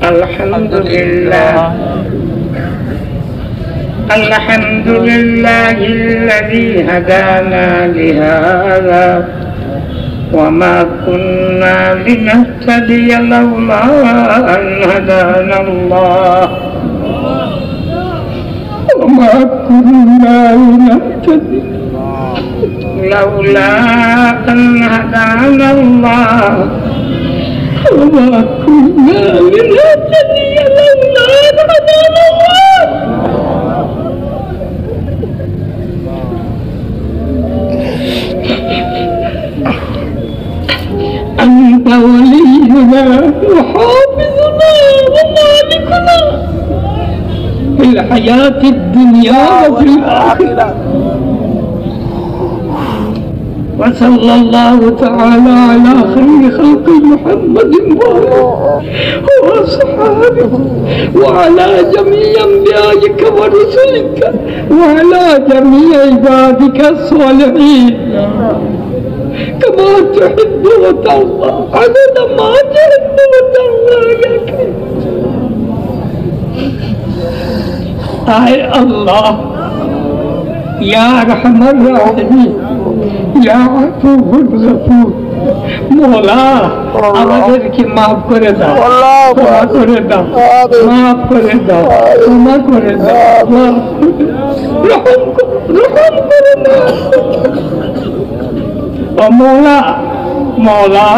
الحمد لله الذي هدانا لهذا وما كنا لنهتدي لولا أن هدانا الله وما كنا لنهتدي لولا أن هدانا الله وما كنا لنهتدي لولا أن هدانا الله أنت ولينا وحافظنا ومالكنا في الحياة الدنيا وفي الآخرة وصلى الله تعالى على خير خلق محمد وأصحابه وعلى جميع أنبيائك ورسلك وعلى جميع عبادك الصالحين كما تحب وترضى عدد ما تحب وترضى يا كريم آي الله يا أرحم الراحمين يا عفو الغفور مولا আমাদেরকে maaf করে দাও ক্ষমা করে দাও maaf করে দাও ক্ষমা করে দাও রহম করে দাও মৌলা মৌলা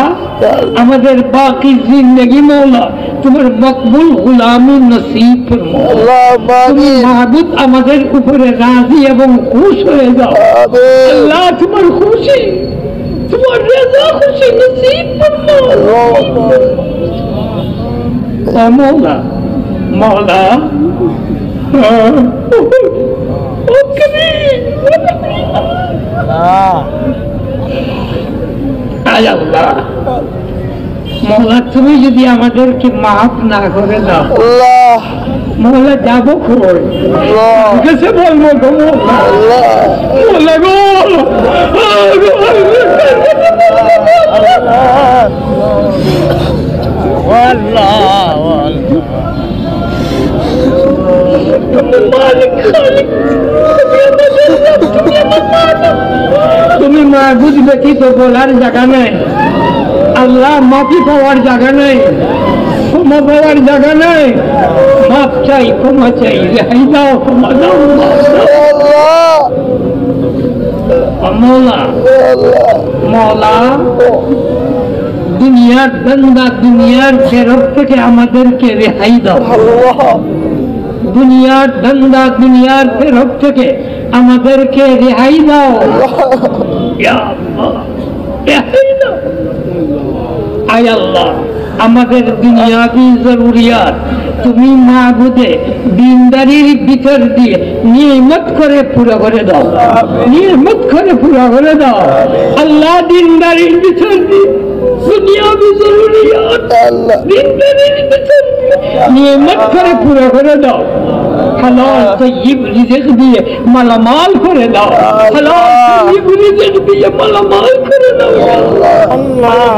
আমাদের বাকি জিন্দগি মৌলা তোমার মকবুল গুলামি নসিব ফরমাও তুমি মাবুদ আমাদের উপরে রাজি এবং খুশ হয়ে যাও আল্লাহ তোমার খুশি তোমার রাজা খুশি নসিব ফরমাও মৌলা মৌলা আল্লাহ মৌলা তুমি যদি আমাদেরকে মাফ না করে দাও মৌলা যাবো কই কাছে বলবো গো মৌলা গো তুমি মাবুদ ব্যতীত বলার জায়গা নাই আল্লাহ মাফি পাওয়ার জায়গা নাই ক্ষমা পাওয়ার জায়গা নাই মাফ চাই ক্ষমা চাই রেহাই দাও ক্ষমা দাও মৌলা মৌলা দুনিয়ার বান্দা দুনিয়ার ফেরত থেকে আমাদেরকে রেহাই দাও দুনিয়ার বান্দা দুনিয়ার ফেরত থেকে আমাদেরকে রেহাই দাও ইয়া আল্লাহ রেহাই দাও আয় আল্লাহ আমাদের দুনিয়াবি জরুরিয়াত তুমি মাবুদে দিনদারির ভিতর দিয়ে নিয়ামত করে পুরো করে দাও নিয়ামত করে পুরো করে দাও আল্লাহ দিনদারির ভিতর দিয়ে দুনিয়াবি জরুরিয়াত দিনদারির ভিতর নিয়ামত করে পুরো করে দাও হালাল তাইয়িব রিজিক দিয়ে মালামাল করে দাও হালাল তাইয়িব রিজিক দিয়ে মালামাল করে দাও আল্লাহ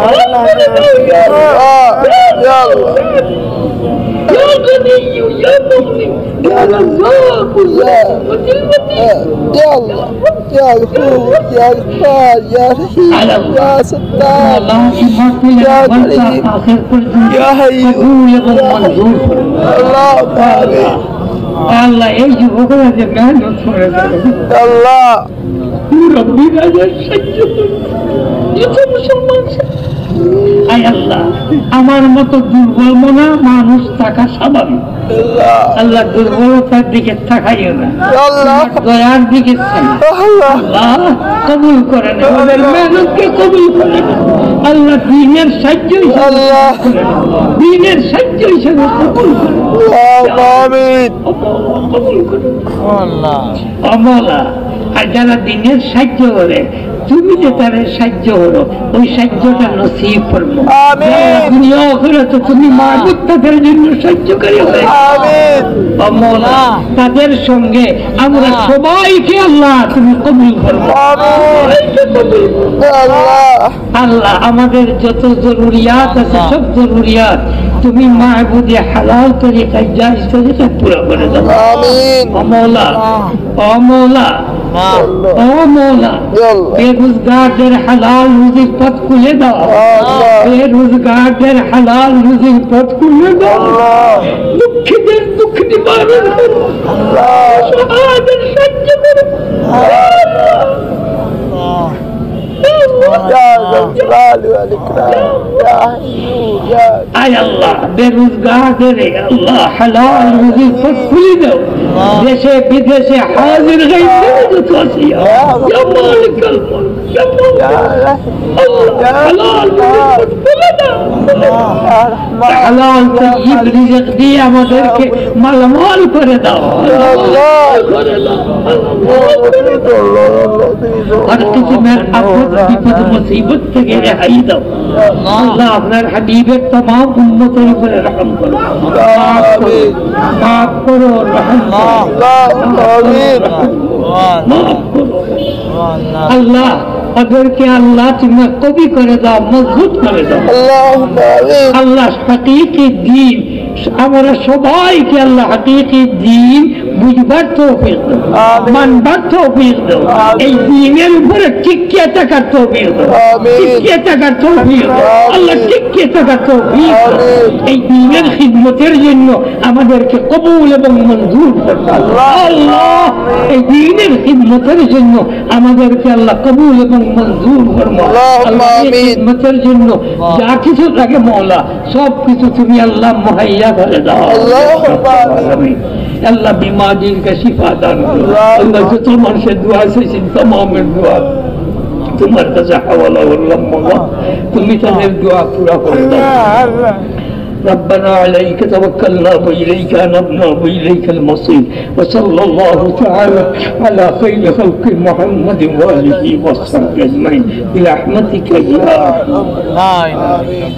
আল্লাহ ইয়া আল্লাহ يا غني يا مغني يا رزاق يا الله يا غفور يا غفار يا رحيم يا ستار يا كريم يا حي الله بارك الله এই যুবকরা যে মেহনত করে আল্লাহ রব্বি রাজা সহ্য যত মুসলমান আয় আল্লাহ আমার মতো দুর্বল মনা মানুষ থাকা স্বাভাবিক আল্লাহ দুর্বলতার দিকে তাকাইও না দয়ার দিকে আল্লাহ কবুল করেন আমাদের মেহনতকে কবুল করেন আল্লাহ দিনের সাহায্য দিনের সাহায্য হিসেবে কবুল করেন আর যারা দিনের সাহায্য করে তুমি যে তার সাহায্য হলো ওই সাহায্যটা নসিব করবো। দুনিয়া আখিরাতে তুমি মাবুদ তাদের জন্য সাহায্যকারী হয়ে তাদের সঙ্গে আমরা সবাইকে আল্লাহ তুমি কবুল করবো। আল্লাহ আমাদের যত জরুরিয়াত আছে সব জরুরিয়াত তুমি মাহবুদে হালাল তরিকায় জায়েজ তরিকায় পুরো করে দাও। ও মওলা, ও মওলা, ও মওলা, বেরোজগারদের হালাল রুজির পথ খুলে দাও। বেরোজগারদের হালাল রুজির পথ খুলে দাও। দুঃখীদের দুঃখ নিবারণ করো, সহায়দের সাহায্য করো। আয় আল্লাহ বেরোজগারদের আল্লাহ হালাল রুজির পথ খুলে দাও। দেশে বিদেশে হাজির গাইব আছে ইয়া মালিকাল মুলক ইয়া মাওলা হালাল রুজির পথ খুলে দাও। হালাল তাইয়িব রিজিক দিয়ে আমাদেরকে মালামাল করে দাও। আর কিসমের আপদ বিপদ মুসিবত থেকে রেহাই দাও। আল্লাহ আপনার হাবিবের तमाम উম্মতের উপরে রহম করো, মাফ করো, রহম করো। আল্লাহ ওদেরকে আল্লাহ তুমি কবি করে দাও, মজবুত করে দাও। আল্লাহ হাকিকি দ্বীন আমরা সবাইকে আল্লাহ হাকিকি দ্বীন বুঝবার তৌফিক দাও, মানবার তৌফিক দাও। এই দ্বীনের উপরে টিকিয়ে থাকার তৌফিক দাও, টিকিয়ে থাকার তৌফিক দাও। আল্লাহ টিকিয়ে থাকার তৌফিক দাও। এই দ্বীনের খিদমতের জন্য আমাদেরকে কবুল এবং মঞ্জুর করো। আল্লাহ এই দ্বীনের খিদমতের জন্য আমাদেরকে আল্লাহ কবুল এবং মঞ্জুর করো। আল্লাহ এই খিদমতের জন্য যা কিছু লাগে মওলা সব কিছু তুমি আল্লাহ মুহাইয়া করে দাও। আল্লাহ बीमारीर का शिफा दान करो। अल्लाह जो तुम से दुआ से तमाम दुआ तुम्हारे काছে हवाला আল্লাহ মওলা তুমি তাদের দোয়া পুরা করে দাও। ربنا عليك توكلنا وإليك أنبنا وإليك المصير وصلى الله تعالى على خير خلق محمد وآله وصحبه أجمعين برحمتك يا أرحم الراحمين.